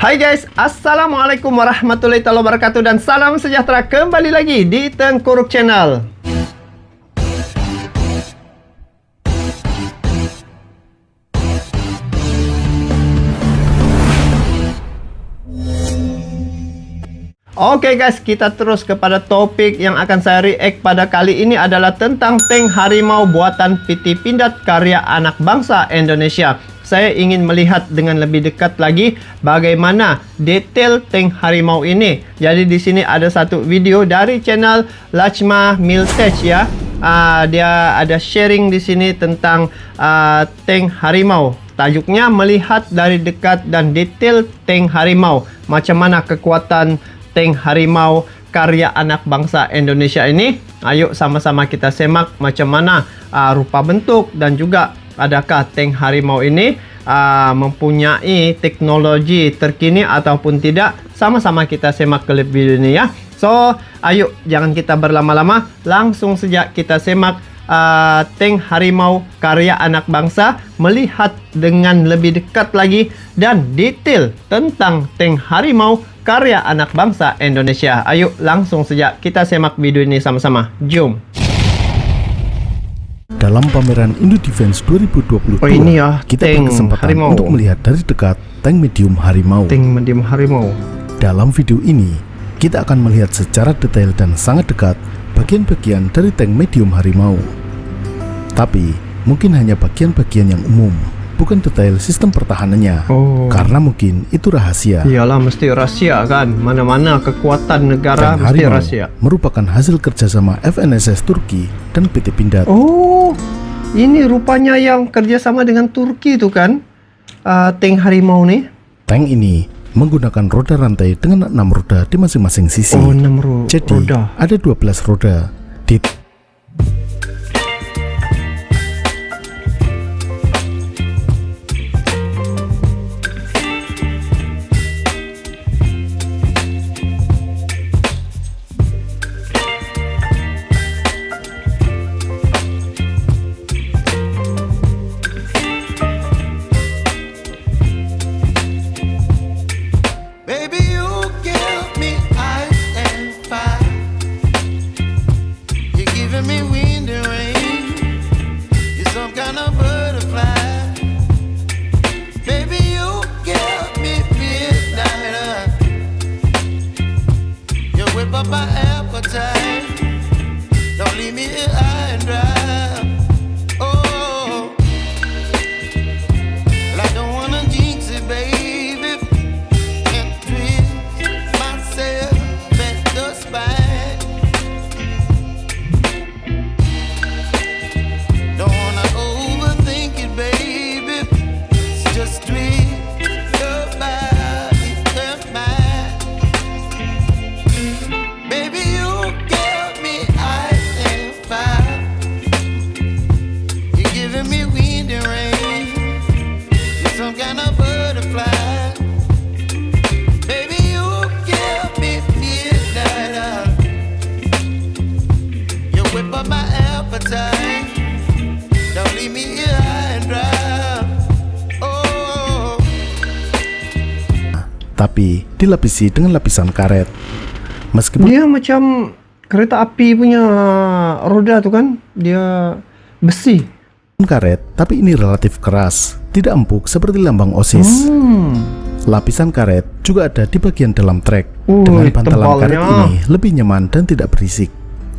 Hai guys, Assalamualaikum warahmatullahi wabarakatuh dan salam sejahtera kembali lagi di Tengkuruk Channel. Oke guys, kita terus kepada topik yang akan saya react pada kali ini adalah tentang tank harimau buatan PT Pindad karya anak bangsa Indonesia. Saya ingin melihat dengan lebih dekat lagi bagaimana detail tank harimau ini. Jadi di sini ada satu video dari channel Lachma Miltech ya. Dia ada sharing di sini tentang tank harimau. Tajuknya melihat dari dekat dan detail tank harimau. Macam mana kekuatan tank harimau karya anak bangsa Indonesia ini. Ayo sama-sama kita semak macam mana rupa bentuk dan juga adakah tank harimau ini mempunyai teknologi terkini ataupun tidak. Sama-sama kita semak klip video ini ya. So, ayo jangan kita berlama-lama, langsung saja kita semak tank harimau karya anak bangsa, melihat dengan lebih dekat lagi dan detail tentang tank harimau karya anak bangsa Indonesia. Ayo langsung saja kita semak video ini sama-sama. Jom. Dalam pameran Indo Defense 2022, ini ya, kita tank berkesempatan harimau untuk melihat dari dekat tank medium harimau. Tank medium harimau. Dalam video ini, kita akan melihat secara detail dan sangat dekat bagian-bagian dari tank medium harimau. Tapi, mungkin hanya bagian-bagian yang umum, bukan detail sistem pertahanannya. Karena mungkin itu rahasia. Iyalah, mesti rahasia kan. Mana-mana kekuatan negara tank mesti harimau rahasia. merupakan hasil kerjasama FNSS Turki dan PT Pindad. Oh, ini rupanya yang kerjasama dengan Turki itu kan, tank harimau nih. Tank ini menggunakan roda rantai dengan 6 roda di masing-masing sisi. Oh, 6 Jadi, roda. ada 12 roda. Tapi dilapisi dengan lapisan karet. Meskipun Dia macam kereta api punya roda tuh kan, dia besi. karet, tapi ini relatif keras, tidak empuk seperti lambang OSIS. Lapisan karet juga ada di bagian dalam trek. Dengan bantalan karet ini lebih nyaman dan tidak berisik.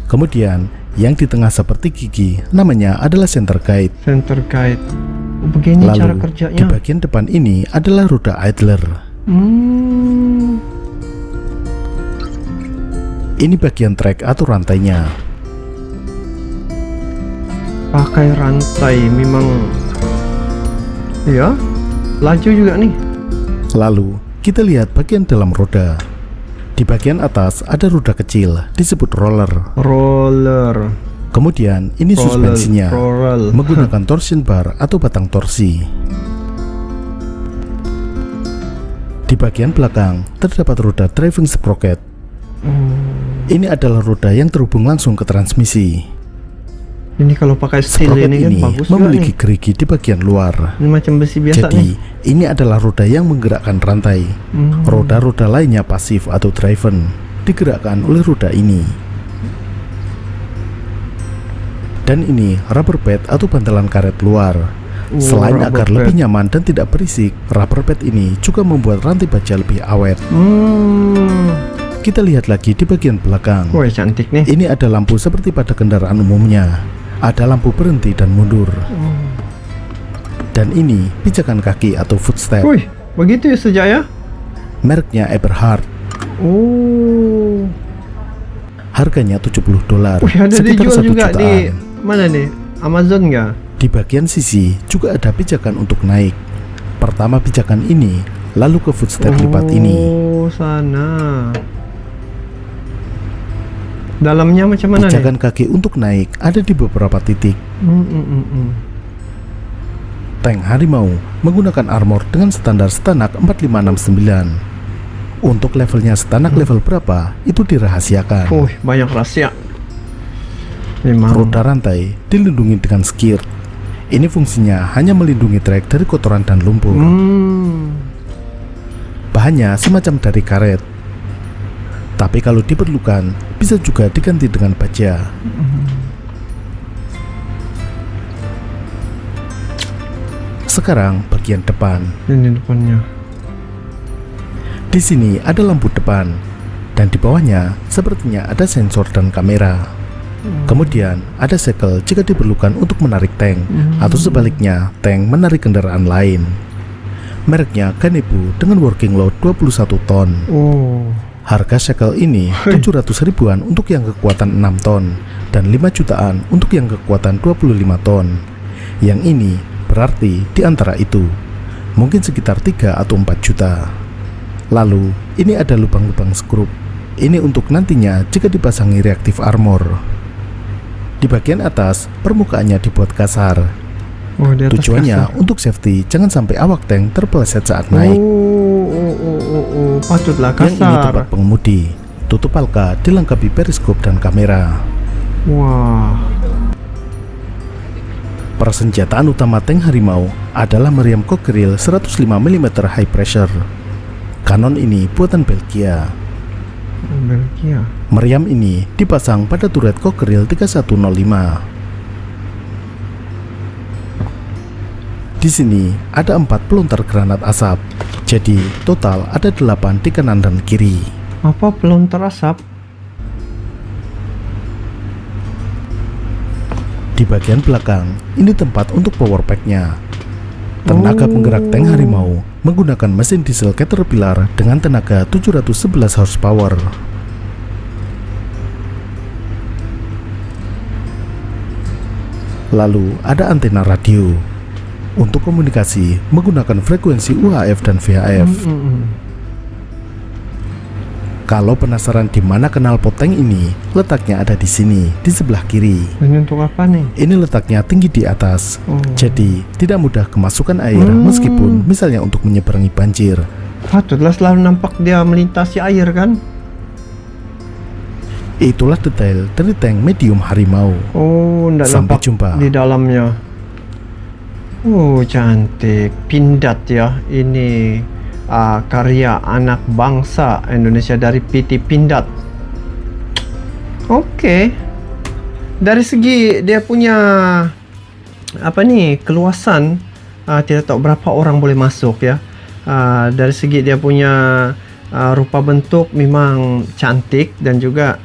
Kemudian yang di tengah seperti gigi namanya adalah center guide. Center guide. Begini Lalu cara kerjanya. di bagian depan ini adalah roda idler. Ini bagian trek atau rantainya. Pakai rantai memang. Ya, laju juga nih. Lalu kita lihat bagian dalam roda. Di bagian atas ada roda kecil disebut roller. Roller. Kemudian ini suspensinya roller. menggunakan torsion bar atau batang torsi. Di bagian belakang terdapat roda driving sprocket. Ini adalah roda yang terhubung langsung ke transmisi. Ini kalau pakai steel Sprocket ini kan ini bagus memiliki juga gerigi di bagian luar. nih. Ini macam besi biasa Jadi nih. ini adalah roda yang menggerakkan rantai. Roda-roda lainnya pasif atau driven, digerakkan oleh roda ini. Dan ini rubber pad atau bantalan karet luar. Selain Rubber agar pad. lebih nyaman dan tidak berisik, rubber pad ini juga membuat rantai baja lebih awet. Kita lihat lagi di bagian belakang. Wah, cantik nih. Ini ada lampu seperti pada kendaraan umumnya. Ada lampu berhenti dan mundur. Dan ini pijakan kaki atau footstep. Wih, begitu ya sejak ya? Mereknya Eberhard. Oh. Harganya $70. Wih, ada sekitar dijual 1 juga jutaan. di mana nih? Amazon nggak? Di bagian sisi juga ada pijakan untuk naik. Pertama pijakan ini, lalu ke footstep lipat ini. Oh, sana. Dalamnya macam mana Pijakan kaki untuk naik ada di beberapa titik. nih? Tank Harimau menggunakan armor dengan standar Stanak 4569. Untuk levelnya Stanak level berapa itu dirahasiakan. Banyak rahasia. Memang. Roda rantai dilindungi dengan skir. Ini fungsinya hanya melindungi trek dari kotoran dan lumpur. Bahannya semacam dari karet. Tapi kalau diperlukan, bisa juga diganti dengan baja. Sekarang bagian depan. Ini depannya. Di sini ada lampu depan, dan di bawahnya sepertinya ada sensor dan kamera. Kemudian ada sekel jika diperlukan untuk menarik tank, atau sebaliknya tank menarik kendaraan lain. Mereknya Ganebu dengan working load 21 ton. Harga sekel ini 700 ribuan untuk yang kekuatan 6 ton dan 5 jutaan untuk yang kekuatan 25 ton. Yang ini berarti di antara itu mungkin sekitar 3 atau 4 juta. Lalu ini ada lubang-lubang skrup. Ini untuk nantinya jika dipasangi reaktif armor. Di bagian atas permukaannya dibuat kasar. Di atas Tujuannya kasar. untuk safety, jangan sampai awak tank terpeleset saat naik. Patutlah Yang ini kasar. tempat pengemudi. Tutup palka dilengkapi periskop dan kamera. Wah. Persenjataan utama tank Harimau adalah meriam Cockerill 105 mm high pressure. Kanon ini buatan Belgia. Belgia. Meriam ini dipasang pada turret Cockerill 3105. Di sini ada 4 pelontar granat asap. Jadi total ada 8 di kanan dan kiri. Apa pelontar asap? Di bagian belakang, ini tempat untuk power pack-nya. Tenaga penggerak tank Harimau menggunakan mesin diesel Caterpillar dengan tenaga 711 horsepower. Lalu ada antena radio untuk komunikasi menggunakan frekuensi UHF dan VHF. Kalau penasaran di mana knalpot tank ini, letaknya ada di sini, di sebelah kiri. Ini untuk apa nih? Ini letaknya tinggi di atas, jadi tidak mudah kemasukan air meskipun misalnya untuk menyeberangi banjir. Patutlah selalu nampak dia melintasi air kan? Itulah detail dari tank medium Harimau. Nggak Sampai nampak jumpa. di dalamnya. Cantik, pindad ya. Ini karya anak bangsa Indonesia dari PT Pindad. Oke. Dari segi dia punya apa nih, keluasan, tidak tahu berapa orang boleh masuk ya. Dari segi dia punya rupa bentuk memang cantik, dan juga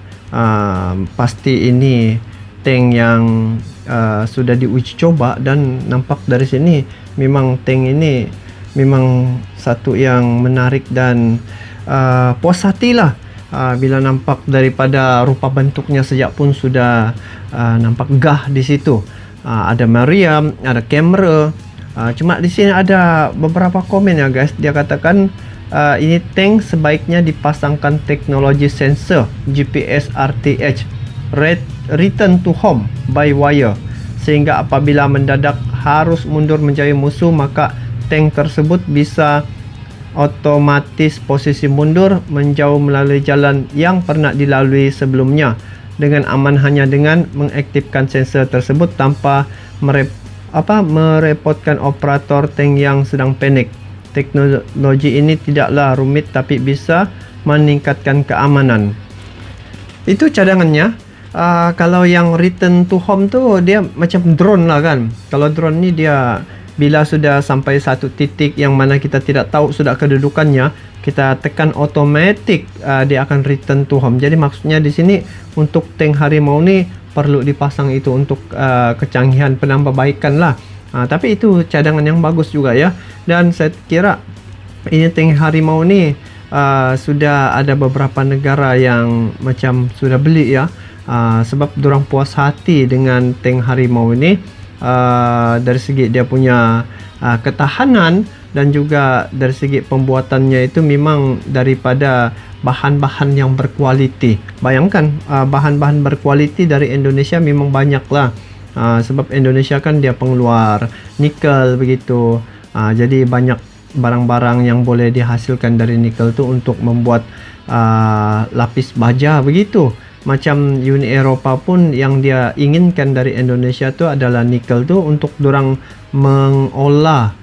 pasti ini tank yang sudah diuji coba, dan nampak dari sini memang tank ini memang satu yang menarik dan puas hati lah. Bila nampak daripada rupa bentuknya sejak pun sudah nampak gah di situ. Ada meriam, ada kamera. Cuma di sini ada beberapa komen ya guys. Dia katakan ini tank sebaiknya dipasangkan teknologi sensor GPS RTH, return to home by wire, sehingga apabila mendadak harus mundur menjauhi musuh, maka tank tersebut bisa otomatis posisi mundur menjauh melalui jalan yang pernah dilalui sebelumnya, dengan aman hanya dengan mengaktifkan sensor tersebut tanpa merepotkan operator tank yang sedang panik. Teknologi ini tidaklah rumit tapi bisa meningkatkan keamanan. Itu cadangannya. Kalau yang return to home tu dia macam drone lah kan. Kalau drone ni dia bila sudah sampai satu titik yang mana kita tidak tahu sudah kedudukannya, kita tekan automatic, dia akan return to home. Jadi maksudnya di sini untuk tank harimau ni perlu dipasang itu untuk kecanggihan penambahbaikan lah. Tapi itu cadangan yang bagus juga ya. Dan saya kira ini tank harimau ni sudah ada beberapa negara yang macam sudah beli ya. Sebab dorang puas hati dengan tank harimau ini, dari segi dia punya ketahanan dan juga dari segi pembuatannya itu memang daripada bahan-bahan yang berkualiti. Bayangkan bahan-bahan berkualiti dari Indonesia memang banyak lah. Sebab Indonesia kan dia pengeluar nikel begitu. Jadi banyak barang-barang yang boleh dihasilkan dari nikel tu untuk membuat lapis baja begitu. Macam Uni Eropa pun yang dia inginkan dari Indonesia tu adalah nikel tu untuk dorang mengolah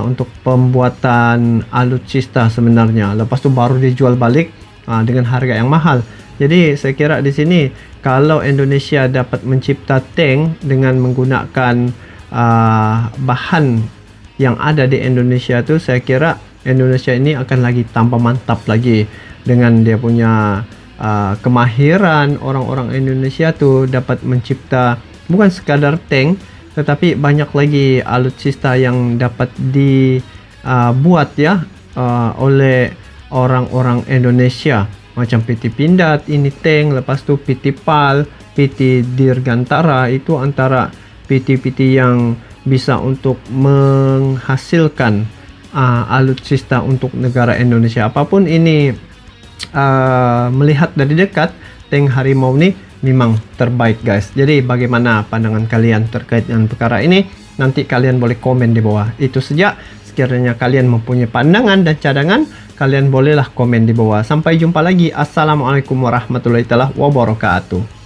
untuk pembuatan alutsista sebenarnya. Lepas tu baru dijual balik dengan harga yang mahal. Jadi saya kira di sini kalau Indonesia dapat mencipta tank dengan menggunakan bahan yang ada di Indonesia tu, saya kira Indonesia ini akan lagi tambah mantap lagi dengan dia punya kemahiran orang-orang Indonesia tu dapat mencipta bukan sekadar tank tetapi banyak lagi alutsista yang dapat dibuat ya oleh orang-orang Indonesia, macam PT Pindad ini tank, lepas tu PT PAL, PT Dirgantara, itu antara PT-PT yang bisa untuk menghasilkan alutsista untuk negara Indonesia. Apapun ini melihat dari dekat, tank harimau ni memang terbaik guys. Jadi bagaimana pandangan kalian terkait dengan perkara ini? Nanti kalian boleh komen di bawah. Itu saja. Sekiranya kalian mempunyai pandangan dan cadangan, kalian bolehlah komen di bawah. Sampai jumpa lagi. Assalamualaikum warahmatullahi wabarakatuh.